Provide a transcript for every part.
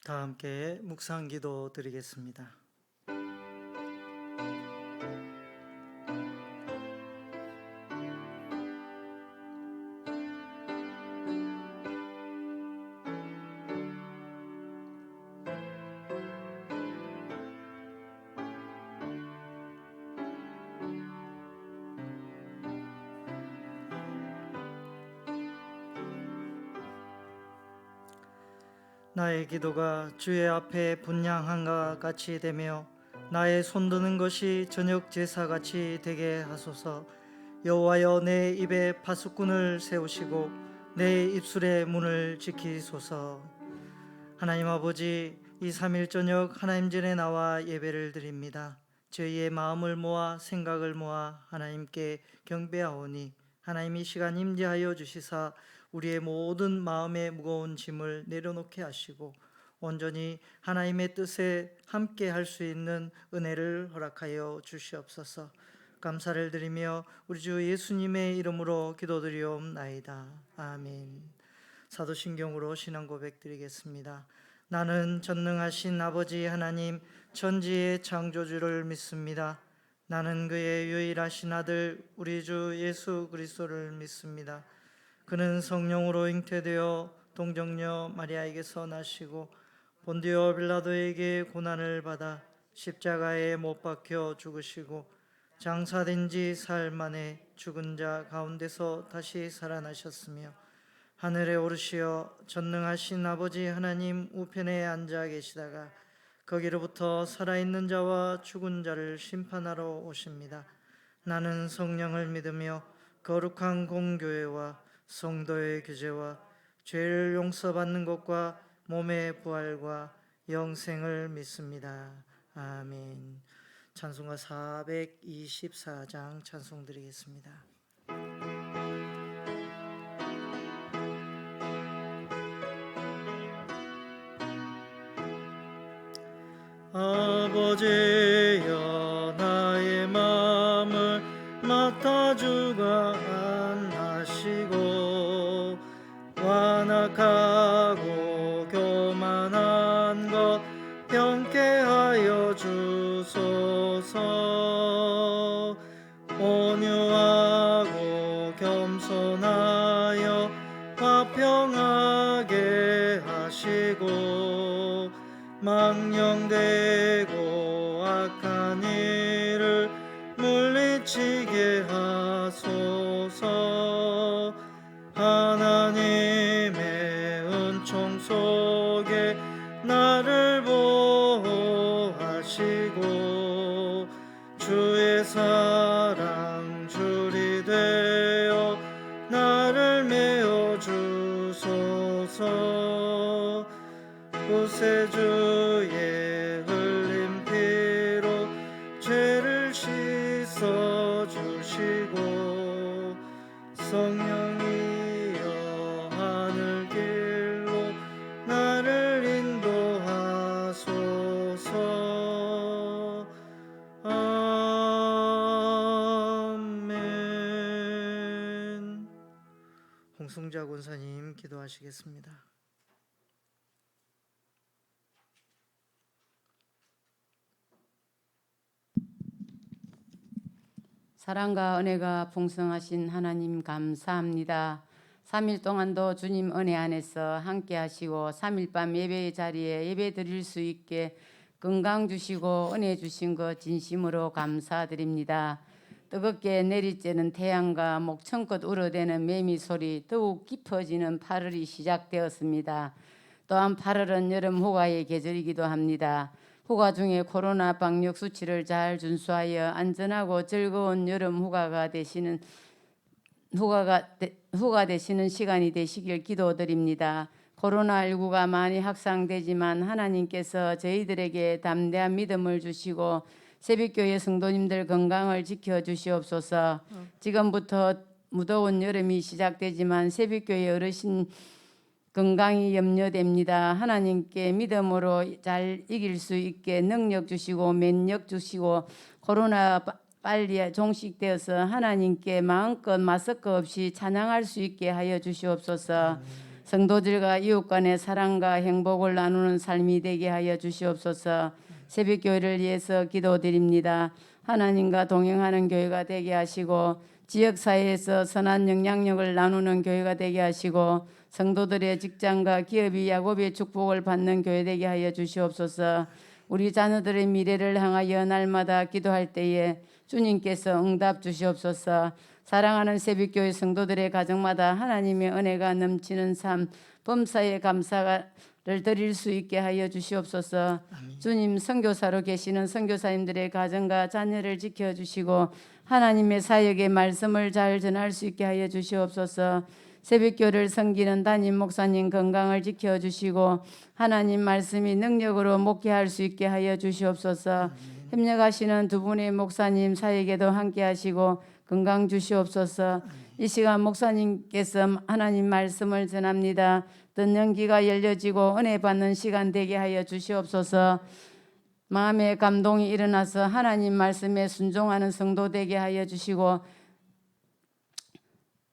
다 함께 묵상 기도 드리겠습니다. 나의 기도가 주의 앞에 분향한과 같이 되며 나의 손드는 것이 저녁 제사같이 되게 하소서. 여호와여, 내 입에 파수꾼을 세우시고 내 입술의 문을 지키소서. 하나님 아버지, 이 3일 저녁 하나님 전에 나와 예배를 드립니다. 저희의 마음을 모아 생각을 모아 하나님께 경배하오니 하나님 이 시간 임재하여 주시사 우리의 모든 마음의 무거운 짐을 내려놓게 하시고 온전히 하나님의 뜻에 함께 할 수 있는 은혜를 허락하여 주시옵소서. 감사를 드리며 우리 주 예수님의 이름으로 기도드리옵나이다. 아멘. 사도신경으로 신앙 고백 드리겠습니다. 나는 전능하신 아버지 하나님 천지의 창조주를 믿습니다. 나는 그의 유일하신 아들 우리 주 예수 그리스도를 믿습니다. 그는 성령으로 잉태되어 동정녀 마리아에게서 나시고 본디오 빌라도에게 고난을 받아 십자가에 못 박혀 죽으시고 장사된 지 사흘 만에 죽은 자 가운데서 다시 살아나셨으며 하늘에 오르시어 전능하신 아버지 하나님 우편에 앉아 계시다가 거기로부터 살아있는 자와 죽은 자를 심판하러 오십니다. 나는 성령을 믿으며 거룩한 공교회와 성도의 교제와 죄를 용서받는 것과 몸의 부활과 영생을 믿습니다. 아멘. 찬송가 424장 찬송 드리겠습니다. 아버지여, 나의 마음을 맡아주가 안하시고 완악하고 교만한 것 병케 하여 주소서. 온유하고 겸손하여 화평하게 하시고 망령되고 악한 일을 물리치게 하소서. 하나님의 은총 속에 나를 보호하시고 주의 사랑 줄이 되어 나를 메어 주소서. 구세주의 흘린 피로 죄를 씻어 주시고 성령이여 하늘 길로 나를 인도하소서. 아멘. 홍승자 권사님 기도하시겠습니다. 사랑과 은혜가 풍성하신 하나님 감사합니다. 3일 동안도 주님 은혜 안에서 함께 하시고 3일 밤 예배의 자리에 예배 드릴 수 있게 건강 주시고 은혜 주신 것 진심으로 감사드립니다. 뜨겁게 내리쬐는 태양과 목청껏 울어대는 매미 소리, 더욱 깊어지는 8월이 시작되었습니다. 또한 8월은 여름 휴가의 계절이기도 합니다. 휴가 중에 코로나 방역 수치를 잘 준수하여 안전하고 즐거운 여름 휴가 되시는 시간이 되시길 기도드립니다. 코로나19가 많이 확산되지만 하나님께서 저희들에게 담대한 믿음을 주시고 새벽교회 성도님들 건강을 지켜주시옵소서. 지금부터 무더운 여름이 시작되지만 새벽교회 어르신 건강이 염려됩니다. 하나님께 믿음으로 잘 이길 수 있게 능력 주시고 면역 주시고 코로나 빨리 종식되어서 하나님께 마음껏 마스크 없이 찬양할 수 있게 하여 주시옵소서. 성도들과 이웃 간의 사랑과 행복을 나누는 삶이 되게 하여 주시옵소서. 새벽교회를 위해서 기도드립니다. 하나님과 동행하는 교회가 되게 하시고 지역사회에서 선한 영향력을 나누는 교회가 되게 하시고 성도들의 직장과 기업이 야곱의 축복을 받는 교회 되게 하여 주시옵소서. 우리 자녀들의 미래를 향하여 날마다 기도할 때에 주님께서 응답 주시옵소서. 사랑하는 새벽교회 성도들의 가정마다 하나님의 은혜가 넘치는 삶, 범사에 감사를 드릴 수 있게 하여 주시옵소서. 주님, 선교사로 계시는 선교사님들의 가정과 자녀를 지켜주시고 하나님의 사역의 말씀을 잘 전할 수 있게 하여 주시옵소서. 새벽교를 섬기는 담임 목사님 건강을 지켜주시고 하나님 말씀이 능력으로 목회할 수 있게 하여 주시옵소서. 협력하시는 두 분의 목사님 사역에도 함께 하시고 건강 주시옵소서. 이 시간 목사님께서 하나님 말씀을 전합니다. 듣는 귀가 열려지고 은혜 받는 시간 되게 하여 주시옵소서. 마음의 감동이 일어나서 하나님 말씀에 순종하는 성도 되게 하여 주시고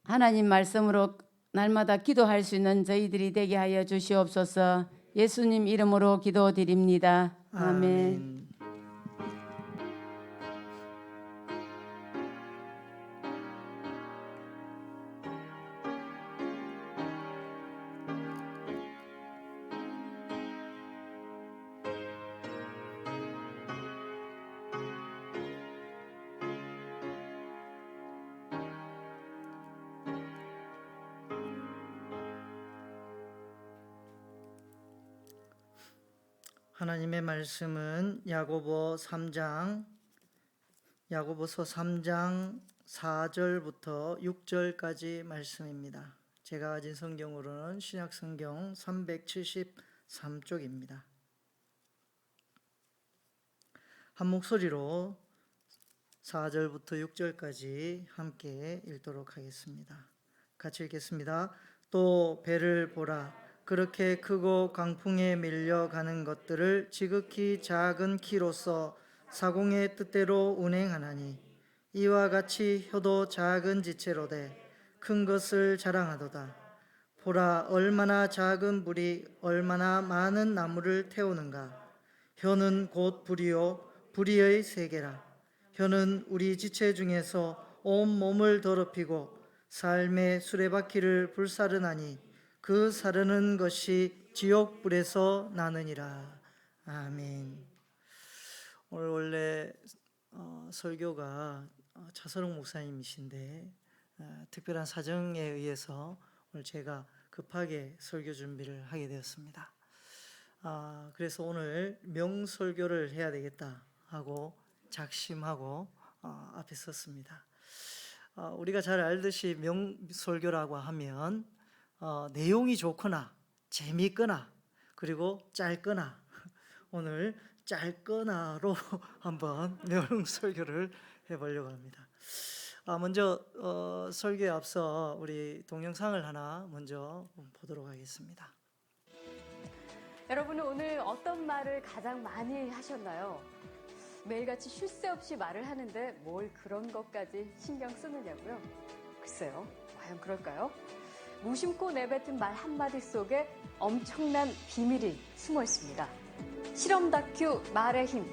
하나님 말씀으로 날마다 기도할 수 있는 저희들이 되게 하여 주시옵소서. 예수님 이름으로 기도드립니다. 아멘. 하나님의 말씀은 야고보서 3장 4절부터 6절까지 말씀입니다. 제가 가진 성경으로는 신약성경 373쪽입니다. 한 목소리로 4절부터 6절까지 함께 읽도록 하겠습니다. 같이 읽겠습니다. 또 배를 보라. 그렇게 크고 강풍에 밀려가는 것들을 지극히 작은 키로서 사공의 뜻대로 운행하나니 이와 같이 혀도 작은 지체로되 큰 것을 자랑하도다. 보라, 얼마나 작은 불이 얼마나 많은 나무를 태우는가. 혀는 곧 불이요 불의의 세계라. 혀는 우리 지체 중에서 온 몸을 더럽히고 삶의 수레바퀴를 불사르나니 그 사르는 것이 지옥불에서 나느니라. 아멘. 오늘 원래 설교가 차선욱 목사님이신데 특별한 사정에 의해서 오늘 제가 급하게 설교 준비를 하게 되었습니다. 그래서 오늘 명설교를 해야 되겠다 하고 작심하고 앞에 섰습니다. 우리가 잘 알듯이 명설교라고 하면 내용이 좋거나 재미있거나 그리고 짧거나 오늘 짧거나로 한번 명설교를 해보려고 합니다. 먼저 설교에 앞서 우리 동영상을 하나 먼저 보도록 하겠습니다. 여러분은 오늘 어떤 말을 가장 많이 하셨나요? 매일같이 쉴 새 없이 말을 하는데 뭘 그런 것까지 신경 쓰느냐고요? 글쎄요, 과연 그럴까요? 무심코 내뱉은 말 한마디 속에 엄청난 비밀이 숨어 있습니다. 실험 다큐 말의 힘.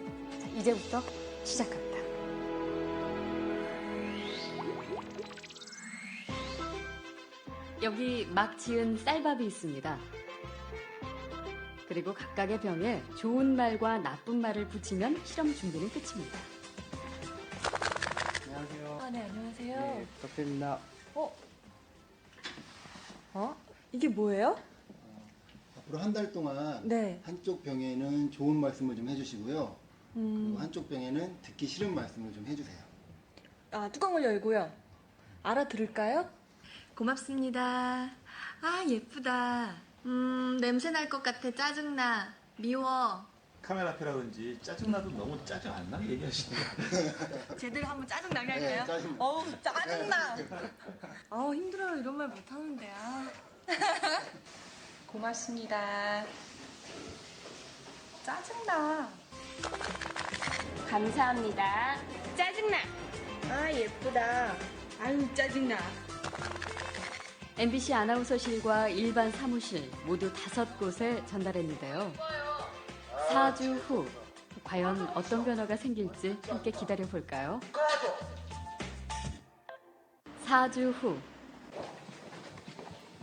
자, 이제부터 시작합니다. 여기 막 지은 쌀밥이 있습니다. 그리고 각각의 병에 좋은 말과 나쁜 말을 붙이면 실험 준비는 끝입니다. 안녕하세요. 네, 안녕하세요. 네, 부탁드립니다. 이게 뭐예요? 앞으로 한 달 동안 네. 한쪽 병에는 좋은 말씀을 좀 해주시고요. 그리고 한쪽 병에는 듣기 싫은 말씀을 좀 해주세요. 뚜껑을 열고요. 알아들을까요? 고맙습니다. 예쁘다. 냄새 날 것 같아. 짜증나. 미워. 카메라 앞이라든지 짜증나도 너무 짜증 안 나게 얘기하시는 거 제대로 한번 짜증나게 네, 할까요? 짜증. 짜증나. 힘들어요. 이런 말 못하는데. 고맙습니다. 짜증나. 감사합니다. 짜증나. 예쁘다. 아유, 짜증나. MBC 아나운서실과 일반 사무실 모두 5곳에 전달했는데요. 4주 후 과연 어떤 변화가 생길지 함께 기다려 볼까요? 4주 후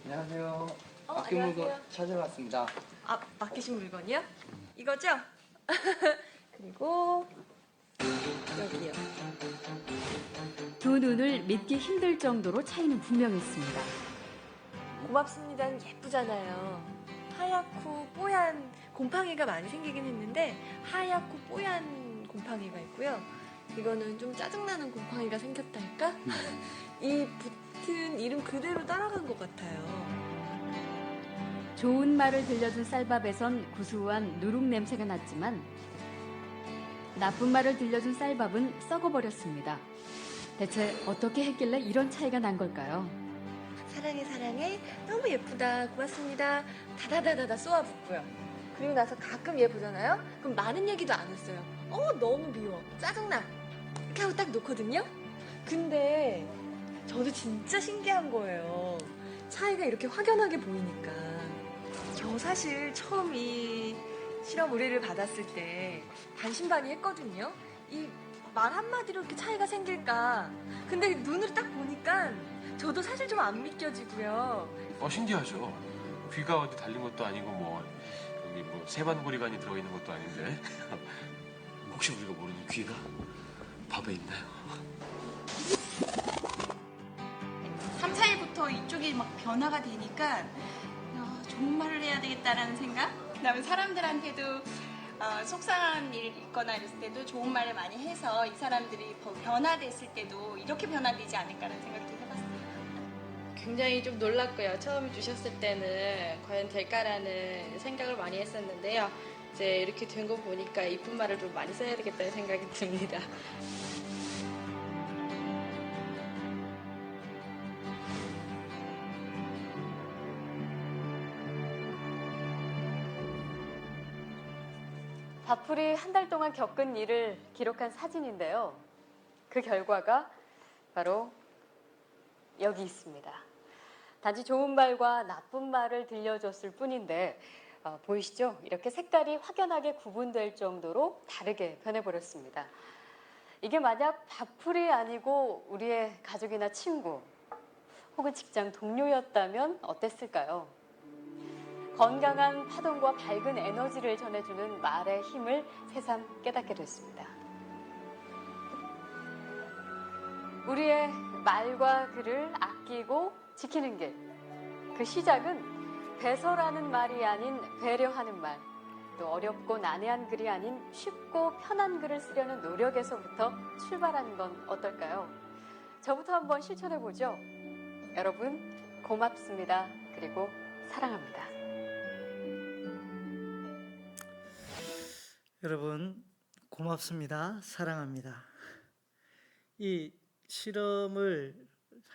안녕하세요. 맡긴 물건 찾아왔습니다. 아, 맡기신 물건이요? 이거죠? 그리고 여기요. 두 눈을 믿기 힘들 정도로 차이는 분명했습니다. 고맙습니다는 예쁘잖아요. 하얗고 뽀얀 곰팡이가 많이 생기긴 했는데 하얗고 뽀얀 곰팡이가 있고요. 이거는 좀 짜증나는 곰팡이가 생겼다 할까? 이 붙은 이름 그대로 따라간 것 같아요. 좋은 말을 들려준 쌀밥에선 구수한 누룩 냄새가 났지만 나쁜 말을 들려준 쌀밥은 썩어버렸습니다. 대체 어떻게 했길래 이런 차이가 난 걸까요? 사랑해 사랑해 너무 예쁘다 고맙습니다 다다다다다 쏘아붙고요. 그리고 나서 가끔 얘 보잖아요. 그럼 많은 얘기도 안 했어요. 너무 미워 짜증나 이렇게 하고 딱 놓거든요. 근데 저도 진짜 신기한 거예요. 차이가 이렇게 확연하게 보이니까. 저 사실 처음 이 실험 의뢰를 받았을 때 반신반의했거든요. 이 말 한마디로 이렇게 차이가 생길까. 근데 눈으로 딱 보니까 저도 사실 좀 안 믿겨지고요. 신기하죠. 귀가 어디 달린 것도 아니고 뭐 여기 뭐 세반고리관이 들어있는 것도 아닌데 혹시 우리가 모르는 귀가 밥에 있나요? 3, 4일부터 이쪽이 막 변화가 되니까 좋은 말을 해야 되겠다라는 생각? 그다음에 사람들한테도 속상한 일 있거나 이랬을 때도 좋은 말을 많이 해서 이 사람들이 변화됐을 때도 이렇게 변화되지 않을까라는 생각도 해봤어요. 굉장히 좀 놀랐고요. 처음 주셨을 때는 과연 될까라는 생각을 많이 했었는데요. 이제 이렇게 된 거 보니까 이쁜 말을 좀 많이 써야 되겠다는 생각이 듭니다. 밥풀이 한 달 동안 겪은 일을 기록한 사진인데요. 그 결과가 바로 여기 있습니다. 단지 좋은 말과 나쁜 말을 들려줬을 뿐인데 보이시죠? 이렇게 색깔이 확연하게 구분될 정도로 다르게 변해버렸습니다. 이게 만약 밥풀이 아니고 우리의 가족이나 친구 혹은 직장 동료였다면 어땠을까요? 건강한 파동과 밝은 에너지를 전해주는 말의 힘을 새삼 깨닫게 됐습니다. 우리의 말과 글을 아끼고 지키는 길. 그 시작은 배설하는 말이 아닌 배려하는 말, 또 어렵고 난해한 글이 아닌 쉽고 편한 글을 쓰려는 노력에서부터 출발하는 건 어떨까요? 저부터 한번 실천해보죠. 여러분, 고맙습니다. 그리고 사랑합니다. 여러분 고맙습니다. 사랑합니다. 이 실험을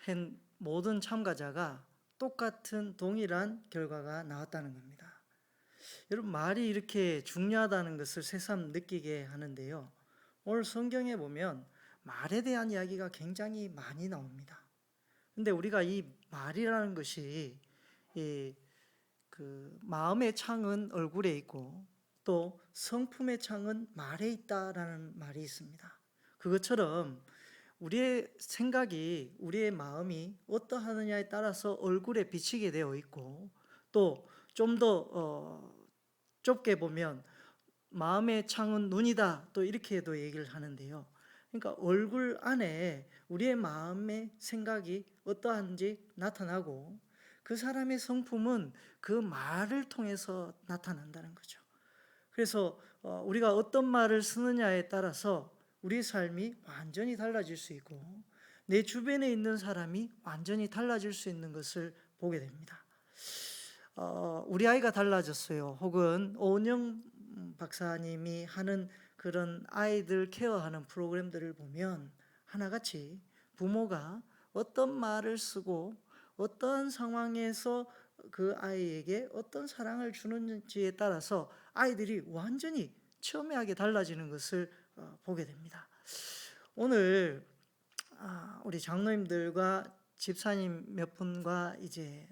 한 모든 참가자가 똑같은 동일한 결과가 나왔다는 겁니다. 여러분 말이 이렇게 중요하다는 것을 새삼 느끼게 하는데요. 오늘 성경에 보면 말에 대한 이야기가 굉장히 많이 나옵니다. 근데 우리가 이 말이라는 것이 그 마음의 창은 얼굴에 있고 또 성품의 창은 말에 있다라는 말이 있습니다. 그것처럼 우리의 생각이, 우리의 마음이 어떠하느냐에 따라서 얼굴에 비치게 되어 있고 또 좀 더 좁게 보면 마음의 창은 눈이다 또 이렇게도 얘기를 하는데요. 그러니까 얼굴 안에 우리의 마음의 생각이 어떠한지 나타나고 그 사람의 성품은 그 말을 통해서 나타난다는 거죠. 그래서 우리가 어떤 말을 쓰느냐에 따라서 우리 삶이 완전히 달라질 수 있고 내 주변에 있는 사람이 완전히 달라질 수 있는 것을 보게 됩니다. 우리 아이가 달라졌어요. 혹은 오은영 박사님이 하는 그런 아이들 케어하는 프로그램들을 보면 하나같이 부모가 어떤 말을 쓰고 어떠한 상황에서 그 아이에게 어떤 사랑을 주는지에 따라서 아이들이 완전히 첨예하게 달라지는 것을 보게 됩니다. 오늘 우리 장로님들과 집사님 몇 분과 이제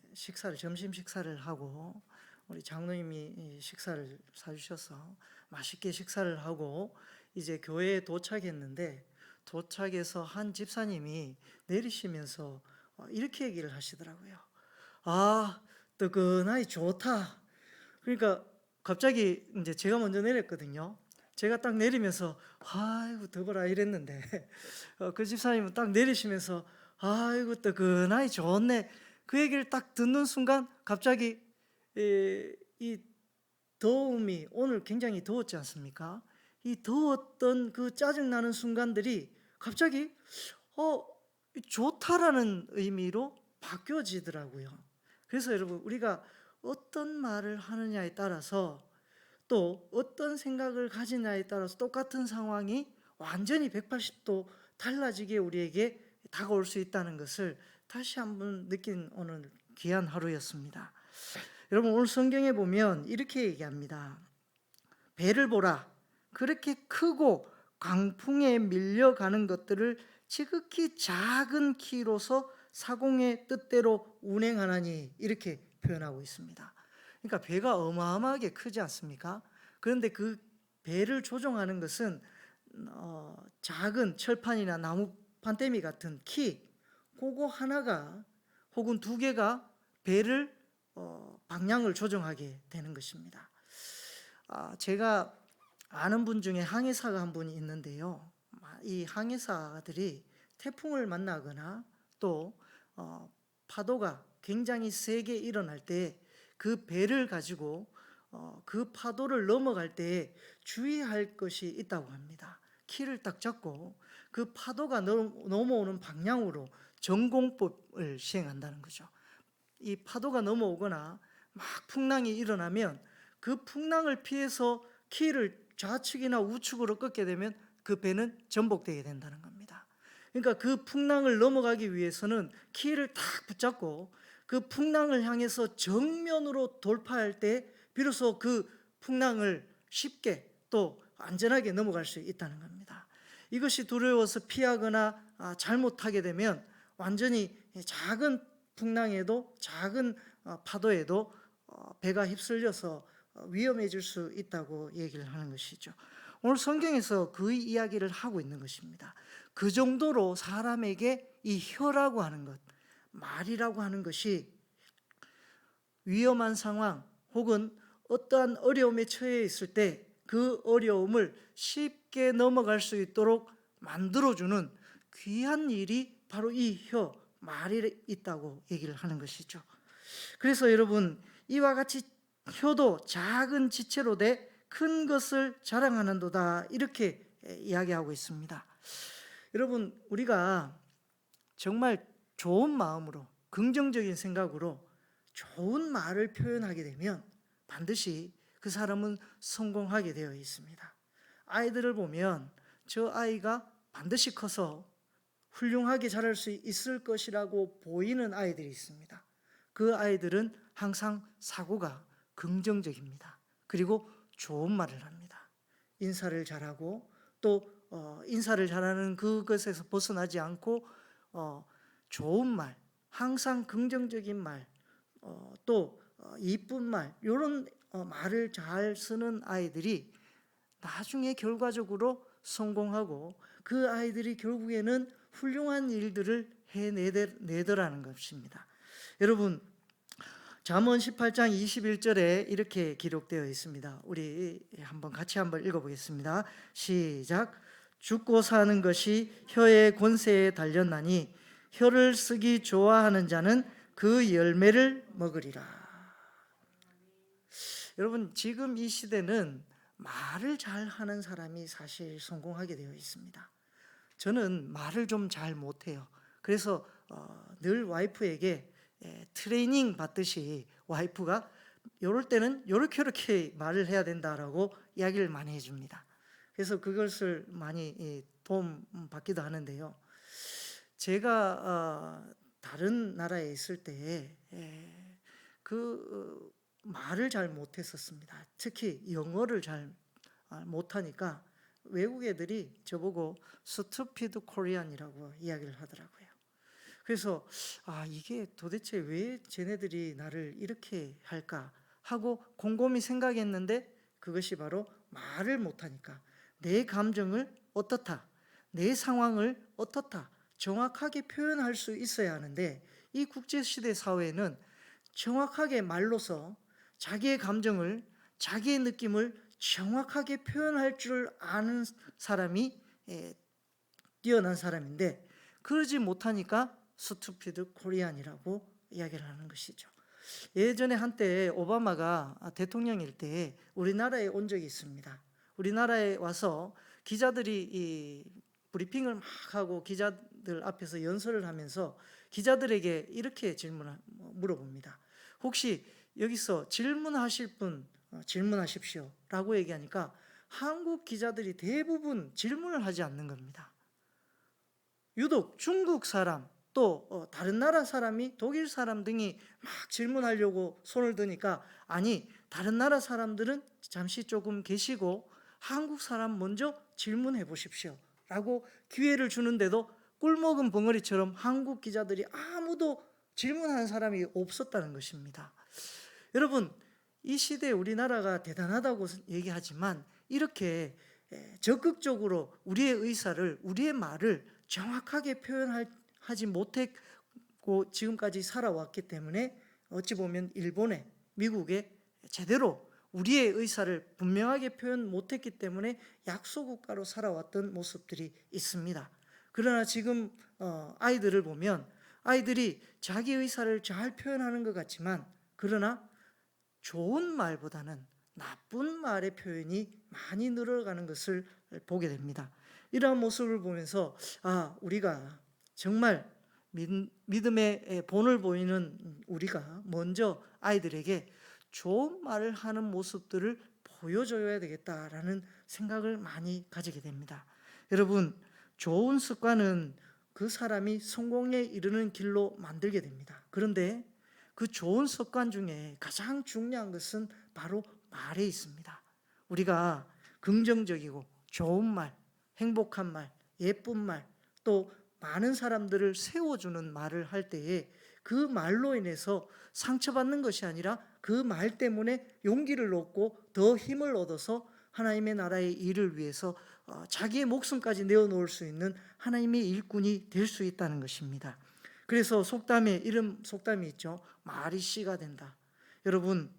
점심 식사를 하고 우리 장로님이 식사를 사주셔서 맛있게 식사를 하고 이제 교회에 도착했는데 도착해서 한 집사님이 내리시면서 이렇게 얘기를 하시더라고요. 아, 뜨끈하니 좋다. 그러니까 갑자기 이제 제가 먼저 내렸거든요. 제가 딱 내리면서 아이고 더워라 이랬는데 그 집사님은 딱 내리시면서 아이고 뜨끈하니 좋네. 그 얘기를 딱 듣는 순간 갑자기 이 더움이 오늘 굉장히 더웠지 않습니까? 이 더웠던 그 짜증나는 순간들이 갑자기 좋다라는 의미로 바뀌어지더라고요. 그래서 여러분 우리가 어떤 말을 하느냐에 따라서 또 어떤 생각을 가지냐에 따라서 똑같은 상황이 완전히 180도 달라지게 우리에게 다가올 수 있다는 것을 다시 한번 느낀 오늘 귀한 하루였습니다. 여러분 오늘 성경에 보면 이렇게 얘기합니다. 배를 보라. 그렇게 크고 강풍에 밀려가는 것들을 지극히 작은 키로서 사공의 뜻대로 운행하나니 이렇게 표현하고 있습니다. 그러니까 배가 어마어마하게 크지 않습니까? 그런데 그 배를 조종하는 것은 작은 철판이나 나무 판대미 같은 키 그거 하나가 혹은 두 개가 배를 방향을 조정하게 되는 것입니다. 제가 아는 분 중에 항해사가 한 분이 있는데요. 이 항해사들이 태풍을 만나거나 또 파도가 굉장히 세게 일어날 때 그 배를 가지고 그 파도를 넘어갈 때 주의할 것이 있다고 합니다. 키를 딱 잡고 그 파도가 넘어오는 방향으로 전공법을 시행한다는 거죠. 이 파도가 넘어오거나 막 풍랑이 일어나면 그 풍랑을 피해서 키를 좌측이나 우측으로 꺾게 되면 그 배는 전복되게 된다는 겁니다. 그러니까 그 풍랑을 넘어가기 위해서는 키를 딱 붙잡고 그 풍랑을 향해서 정면으로 돌파할 때 비로소 그 풍랑을 쉽게 또 안전하게 넘어갈 수 있다는 겁니다. 이것이 두려워서 피하거나 잘못하게 되면 완전히 작은 풍랑에도 작은 파도에도 배가 휩쓸려서 위험해질 수 있다고 얘기를 하는 것이죠. 오늘 성경에서 그 이야기를 하고 있는 것입니다. 그 정도로 사람에게 이 혀라고 하는 것, 말이라고 하는 것이 위험한 상황 혹은 어떠한 어려움에 처해 있을 때 그 어려움을 쉽게 넘어갈 수 있도록 만들어주는 귀한 일이 바로 이 혀, 말이 있다고 얘기를 하는 것이죠. 그래서 여러분 이와 같이 혀도 작은 지체로 돼 큰 것을 자랑하는도다 이렇게 이야기하고 있습니다. 여러분 우리가 정말 좋은 마음으로 긍정적인 생각으로 좋은 말을 표현하게 되면 반드시 그 사람은 성공하게 되어 있습니다. 아이들을 보면 저 아이가 반드시 커서 훌륭하게 자랄 수 있을 것이라고 보이는 아이들이 있습니다. 그 아이들은 항상 사고가 긍정적입니다. 그리고 좋은 말을 합니다. 인사를 잘하고 또 인사를 잘하는 그것에서 벗어나지 않고 좋은 말, 항상 긍정적인 말, 또 이쁜 말 이런 말을 잘 쓰는 아이들이 나중에 결과적으로 성공하고 그 아이들이 결국에는 훌륭한 일들을 해내더라는 것입니다. 여러분 잠언 18장 21절에 이렇게 기록되어 있습니다. 우리 같이 한번 읽어보겠습니다. 시작. 죽고 사는 것이 혀의 권세에 달렸나니 혀를 쓰기 좋아하는 자는 그 열매를 먹으리라. 여러분 지금 이 시대는 말을 잘하는 사람이 사실 성공하게 되어 있습니다. 저는 말을 좀 잘 못해요. 그래서 늘 와이프에게 트레이닝 받듯이 와이프가 이럴 때는 이렇게 말을 해야 된다라고 이야기를 많이 해줍니다. 그래서 그것을 많이 도움 받기도 하는데요. 제가 다른 나라에 있을 때 그 말을 잘 못했었습니다. 특히 영어를 잘 못하니까 외국 애들이 저보고 스투피드 코리안이라고 이야기를 하더라고요. 그래서 이게 도대체 왜 쟤네들이 나를 이렇게 할까 하고 곰곰이 생각했는데 그것이 바로 말을 못하니까 내 감정을 어떻다, 내 상황을 어떻다 정확하게 표현할 수 있어야 하는데 이 국제시대 사회에는 정확하게 말로서 자기의 감정을, 자기의 느낌을 정확하게 표현할 줄 아는 사람이 뛰어난 사람인데 그러지 못하니까 스투피드 코리안이라고 이야기를 하는 것이죠. 예전에 한때 오바마가 대통령일 때 우리나라에 온 적이 있습니다. 우리나라에 와서 기자들이 이 브리핑을 막 하고 기자들 앞에서 연설을 하면서 기자들에게 이렇게 물어봅니다. 혹시 여기서 질문하실 분 질문하십시오 라고 얘기하니까 한국 기자들이 대부분 질문을 하지 않는 겁니다. 유독 중국 사람 또 다른 나라 사람이 독일 사람 등이 막 질문하려고 손을 드니까 아니 다른 나라 사람들은 잠시 조금 계시고 한국 사람 먼저 질문해 보십시오 라고 기회를 주는데도 꿀먹은 벙어리처럼 한국 기자들이 아무도 질문하는 사람이 없었다는 것입니다. 여러분 이 시대에 우리나라가 대단하다고 얘기하지만 이렇게 적극적으로 우리의 의사를, 우리의 말을 정확하게 표현하지 못했고 지금까지 살아왔기 때문에 어찌 보면 일본에, 미국에 제대로 우리의 의사를 분명하게 표현 못했기 때문에 약소국가로 살아왔던 모습들이 있습니다. 그러나 지금 아이들을 보면 아이들이 자기 의사를 잘 표현하는 것 같지만 그러나 좋은 말보다는 나쁜 말의 표현이 많이 늘어가는 것을 보게 됩니다. 이러한 모습을 보면서 우리가 정말 믿음의 본을 보이는 우리가 먼저 아이들에게 좋은 말을 하는 모습들을 보여줘야 되겠다라는 생각을 많이 가지게 됩니다. 여러분, 좋은 습관은 그 사람이 성공에 이르는 길로 만들게 됩니다. 그런데 그 좋은 습관 중에 가장 중요한 것은 바로 말에 있습니다. 우리가 긍정적이고 좋은 말, 행복한 말, 예쁜 말, 또 많은 사람들을 세워주는 말을 할 때에 그 말로 인해서 상처받는 것이 아니라 그 말 때문에 용기를 얻고 더 힘을 얻어서 하나님의 나라의 일을 위해서 자기의 목숨까지 내어놓을 수 있는 하나님의 일꾼이 될 수 있다는 것입니다. 그래서 속담에 이런 속담이 있죠. 말이 씨가 된다. 여러분,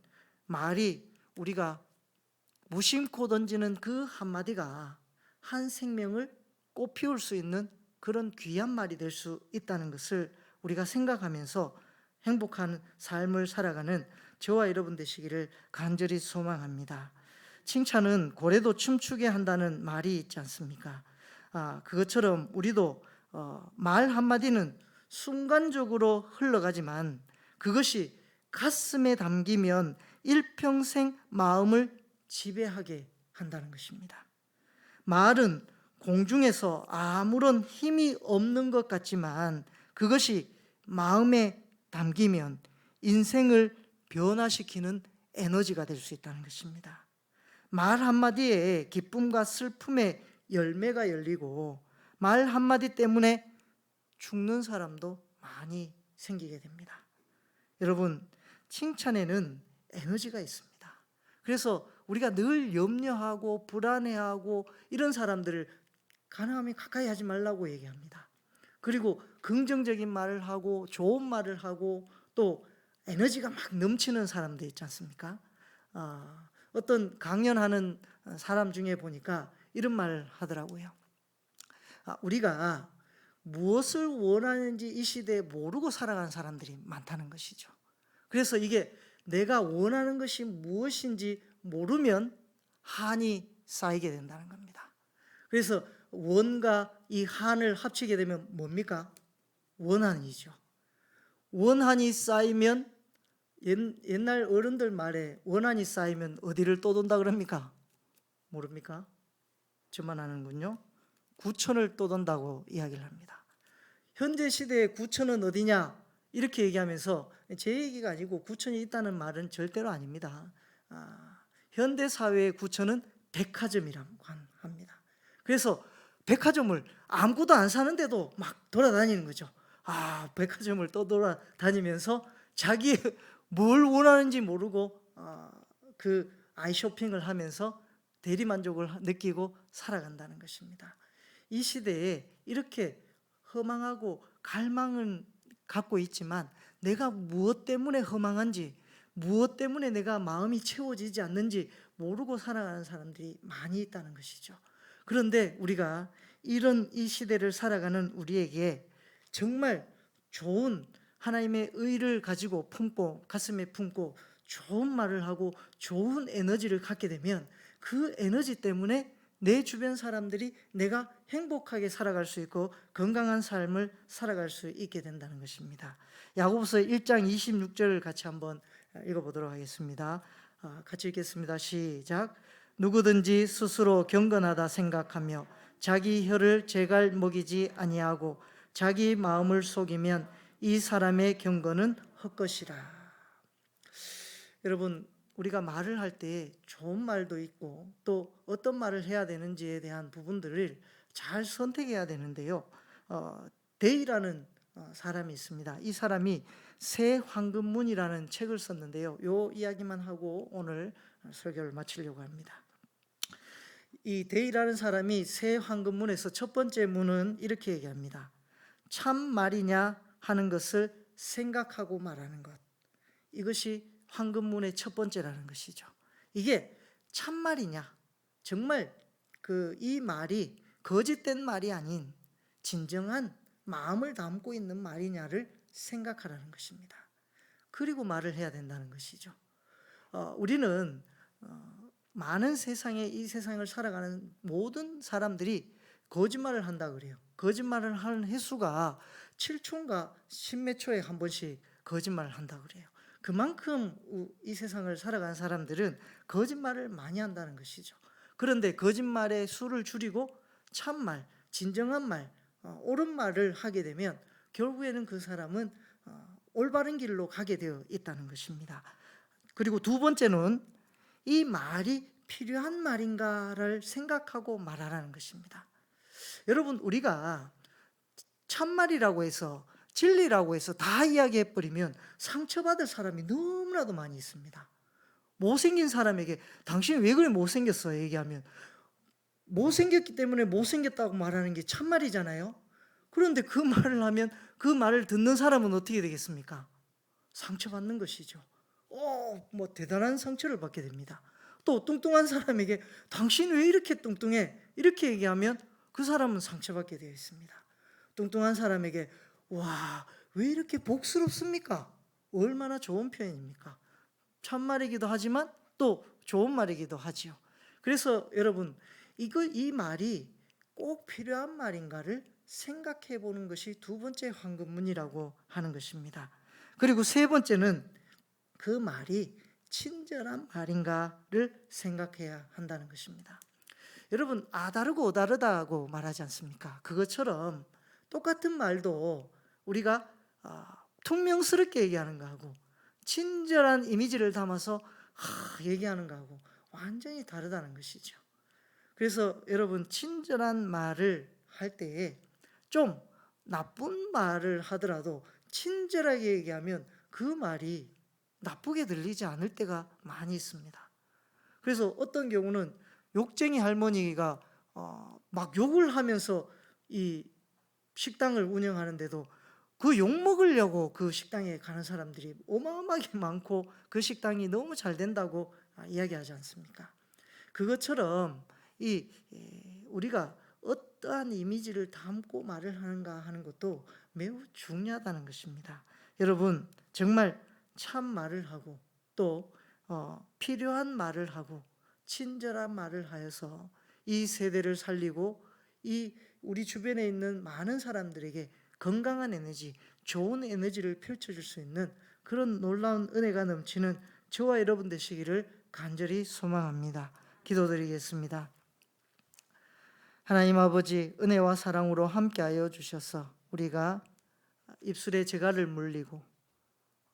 말이 우리가 무심코 던지는 그 한마디가 한 생명을 꽃피울 수 있는 그런 귀한 말이 될 수 있다는 것을 우리가 생각하면서 행복한 삶을 살아가는 저와 여러분 되시기를 간절히 소망합니다. 칭찬은 고래도 춤추게 한다는 말이 있지 않습니까? 그것처럼 우리도 말 한마디는 순간적으로 흘러가지만 그것이 가슴에 담기면 일평생 마음을 지배하게 한다는 것입니다. 말은 공중에서 아무런 힘이 없는 것 같지만 그것이 마음에 담기면 인생을 변화시키는 에너지가 될 수 있다는 것입니다. 말 한마디에 기쁨과 슬픔의 열매가 열리고 말 한마디 때문에 죽는 사람도 많이 생기게 됩니다. 여러분, 칭찬에는 에너지가 있습니다. 그래서 우리가 늘 염려하고 불안해하고 이런 사람들을 가능하면 가까이 하지 말라고 얘기합니다. 그리고 긍정적인 말을 하고 좋은 말을 하고 또 에너지가 막 넘치는 사람들 있지 않습니까? 어떤 강연하는 사람 중에 보니까 이런 말을 하더라고요. 우리가 무엇을 원하는지 이 시대에 모르고 살아가는 사람들이 많다는 것이죠. 그래서 이게 내가 원하는 것이 무엇인지 모르면 한이 쌓이게 된다는 겁니다. 그래서 원과 이 한을 합치게 되면 뭡니까? 원한이죠. 원한이 쌓이면 옛날 어른들 말에 원한이 쌓이면 어디를 떠돈다 그럽니까? 모릅니까? 저만 아는군요. 구천을 떠돈다고 이야기를 합니다. 현재 시대의 구천은 어디냐? 이렇게 얘기하면서 제 얘기가 아니고 구천이 있다는 말은 절대로 아닙니다. 현대 사회의 구천은 백화점이라고 합니다. 그래서 백화점을 아무것도 안 사는데도 막 돌아다니는 거죠. 백화점을 떠돌아다니면서 자기 뭘 원하는지 모르고 그 아이쇼핑을 하면서 대리만족을 느끼고 살아간다는 것입니다. 이 시대에 이렇게 허망하고 갈망은 갖고 있지만 내가 무엇 때문에 허망한지, 무엇 때문에 내가 마음이 채워지지 않는지 모르고 살아가는 사람들이 많이 있다는 것이죠. 그런데 우리가 이런 이 시대를 살아가는 우리에게 정말 좋은 하나님의 의를 가지고 품고 가슴에 품고 좋은 말을 하고 좋은 에너지를 갖게 되면 그 에너지 때문에 내 주변 사람들이 내가 행복하게 살아갈 수 있고 건강한 삶을 살아갈 수 있게 된다는 것입니다. 야고보서 1장 26절을 같이 한번 읽어보도록 하겠습니다. 같이 읽겠습니다. 시작. 누구든지 스스로 경건하다 생각하며 자기 혀를 제갈 먹이지 아니하고 자기 마음을 속이면 이 사람의 경건은 헛것이라. 여러분, 우리가 말을 할 때 좋은 말도 있고 또 어떤 말을 해야 되는지에 대한 부분들을 잘 선택해야 되는데요. 데이라는 사람이 있습니다. 이 사람이 새 황금문이라는 책을 썼는데요. 요 이야기만 하고 오늘 설교를 마치려고 합니다. 이 데이라는 사람이 새 황금문에서 첫 번째 문은 이렇게 얘기합니다. 참 말이냐 하는 것을 생각하고 말하는 것. 이것이 황금문의 첫 번째라는 것이죠. 이게 참말이냐, 정말 이 말이 거짓된 말이 아닌 진정한 마음을 담고 있는 말이냐를 생각하라는 것입니다. 그리고 말을 해야 된다는 것이죠. 우리는 많은 세상에 이 세상을 살아가는 모든 사람들이 거짓말을 한다 그래요. 거짓말을 하는 횟수가 7초인가 10몇 초에 한 번씩 거짓말을 한다 그래요. 그만큼 이 세상을 살아가는 사람들은 거짓말을 많이 한다는 것이죠. 그런데 거짓말의 수를 줄이고 참말, 진정한 말, 옳은 말을 하게 되면 결국에는 그 사람은 올바른 길로 가게 되어 있다는 것입니다. 그리고 두 번째는 이 말이 필요한 말인가를 생각하고 말하라는 것입니다. 여러분, 우리가 참말이라고 해서 진리라고 해서 다 이야기해버리면 상처받을 사람이 너무나도 많이 있습니다. 못생긴 사람에게 당신 왜 그래 못생겼어 얘기하면 못생겼기 때문에 못생겼다고 말하는 게 참말이잖아요. 그런데 그 말을 하면 그 말을 듣는 사람은 어떻게 되겠습니까? 상처받는 것이죠. 뭐 대단한 상처를 받게 됩니다. 또 뚱뚱한 사람에게 당신 왜 이렇게 뚱뚱해? 이렇게 얘기하면 그 사람은 상처받게 되어 있습니다. 뚱뚱한 사람에게 와, 왜 이렇게 복스럽습니까? 얼마나 좋은 표현입니까? 참말이기도 하지만 또 좋은 말이기도 하지요. 그래서 여러분, 이 말이 꼭 필요한 말인가를 생각해 보는 것이 두 번째 황금문이라고 하는 것입니다. 그리고 세 번째는 그 말이 친절한 말인가를 생각해야 한다는 것입니다. 여러분, 다르고 다르다고 말하지 않습니까? 그것처럼 똑같은 말도 우리가 퉁명스럽게 얘기하는 거하고 친절한 이미지를 담아서 얘기하는 거하고 완전히 다르다는 것이죠. 그래서 여러분, 친절한 말을 할 때에 좀 나쁜 말을 하더라도 친절하게 얘기하면 그 말이 나쁘게 들리지 않을 때가 많이 있습니다. 그래서 어떤 경우는 욕쟁이 할머니가 막 욕을 하면서 이 식당을 운영하는데도 그 욕 먹으려고 그 식당에 가는 사람들이 어마어마하게 많고 그 식당이 너무 잘 된다고 이야기하지 않습니까? 그것처럼 우리가 어떠한 이미지를 담고 말을 하는가 하는 것도 매우 중요하다는 것입니다. 여러분, 정말 참 말을 하고 또 필요한 말을 하고 친절한 말을 하여서 이 세대를 살리고 우리 주변에 있는 많은 사람들에게 건강한 에너지, 좋은 에너지를 펼쳐줄 수 있는 그런 놀라운 은혜가 넘치는 저와 여러분 되시기를 간절히 소망합니다. 기도드리겠습니다. 하나님 아버지, 은혜와 사랑으로 함께하여 주셔서 우리가 입술에 재갈을 물리고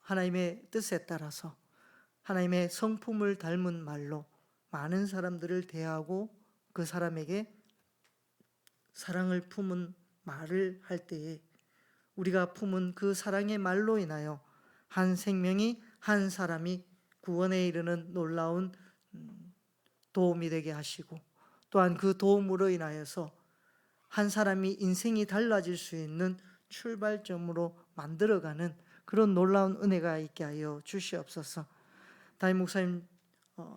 하나님의 뜻에 따라서 하나님의 성품을 닮은 말로 많은 사람들을 대하고 그 사람에게 사랑을 품은 말을 할 때에 우리가 품은 그 사랑의 말로 인하여 한 생명이, 한 사람이 구원에 이르는 놀라운 도움이 되게 하시고, 또한 그 도움으로 인하여서 한 사람이 인생이 달라질 수 있는 출발점으로 만들어가는 그런 놀라운 은혜가 있게 하여 주시옵소서. 담임 목사님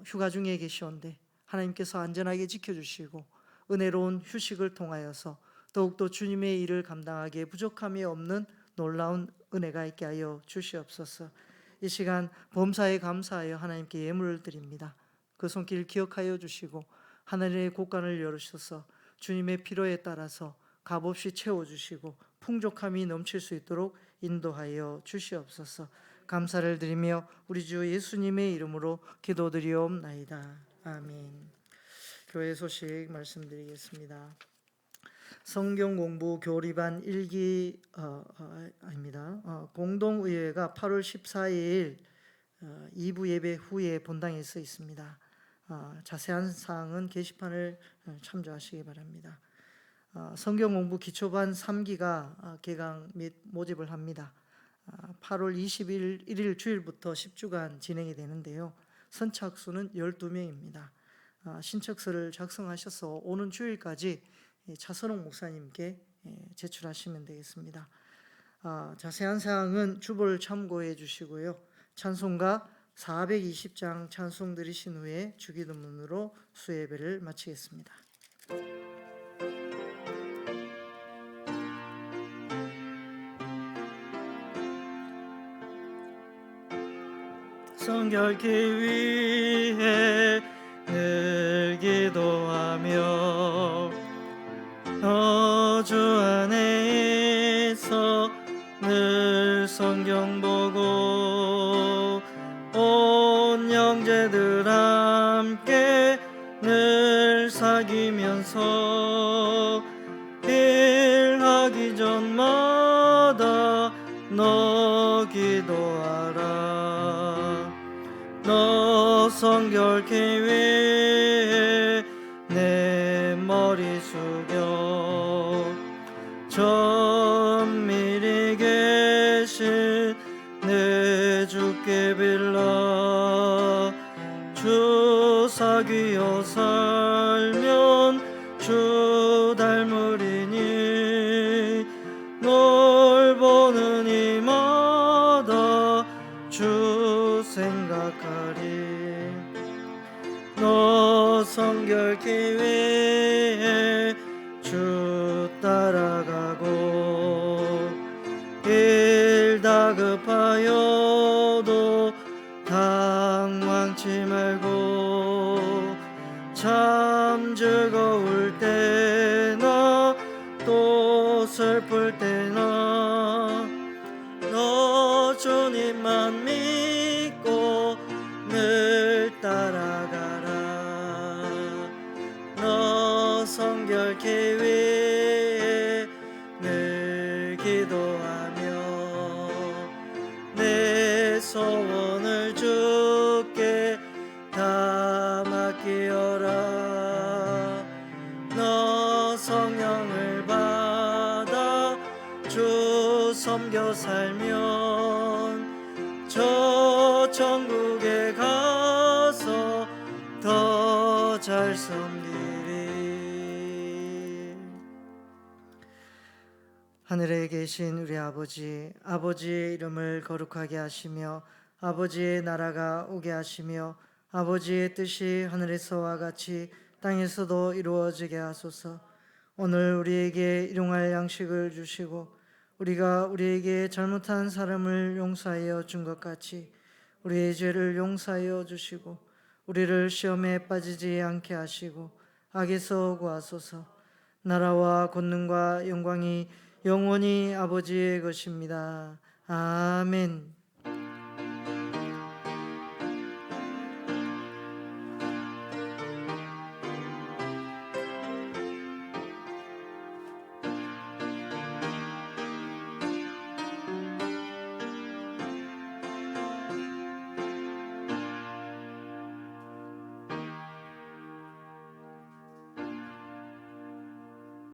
휴가 중에 계시온데 하나님께서 안전하게 지켜주시고 은혜로운 휴식을 통하여서 더욱더 주님의 일을 감당하기에 부족함이 없는 놀라운 은혜가 있게 하여 주시옵소서. 이 시간 범사에 감사하여 하나님께 예물을 드립니다. 그 손길 기억하여 주시고 하늘의 곳간을 열으셔서 주님의 필요에 따라서 값없이 채워주시고 풍족함이 넘칠 수 있도록 인도하여 주시옵소서. 감사를 드리며 우리 주 예수님의 이름으로 기도드리옵나이다. 아멘. 교회 소식 말씀드리겠습니다. 성경 공부 교리반 1기 공동의회가 8월 14일 2부 예배 후에 본당에 서 있습니다. 자세한 사항은 게시판을 참조하시기 바랍니다. 성경 공부 기초반 3기가 개강 및 모집을 합니다. 8월 21일 주일부터 10주간 진행이 되는데요. 선착순은 12명입니다. 신청서를 작성하셔서 오는 주일까지 차선옥 목사님께 제출하시면 되겠습니다. 자세한 사항은 주보를 참고해 주시고요. 찬송가 420장 찬송 드리신 후에 주기도문으로 수예배를 마치겠습니다. 성결케 위해 늘 기도하며 주 안에 있어 늘 성경 보고 온 형제들 함께 늘 사귀면서 일하기 전마다 너 기도하라. 너 성결케 위해 내 머리 숙여 천밀히 계신 내 주께 빌라. 주 사귀어 살면 주 닮으리니 널 보는 이마다 주 생각하리. 너 성결케 위해 주 따라가고 일 다급하여도 당황치 말고 참 즐거울 때나 또 슬플 때나 너 주님만 믿고 늘 따라가라. 너 성결케 위해 늘 기도하며 내 소원을 주께 다 맡기어라. 너 성령을 받아 주 섬겨 살면 저 천국에 가서 더 잘 섬기리. 하늘에 계신 우리 아버지, 아버지의 이름을 거룩하게 하시며 아버지의 나라가 오게 하시며 아버지의 뜻이 하늘에서와 같이 땅에서도 이루어지게 하소서. 오늘 우리에게 일용할 양식을 주시고 우리가 우리에게 잘못한 사람을 용서하여 준 것 같이 우리의 죄를 용서하여 주시고 우리를 시험에 빠지지 않게 하시고 악에서 구하소서. 나라와 권능과 영광이 영원히 아버지의 것입니다. 아멘.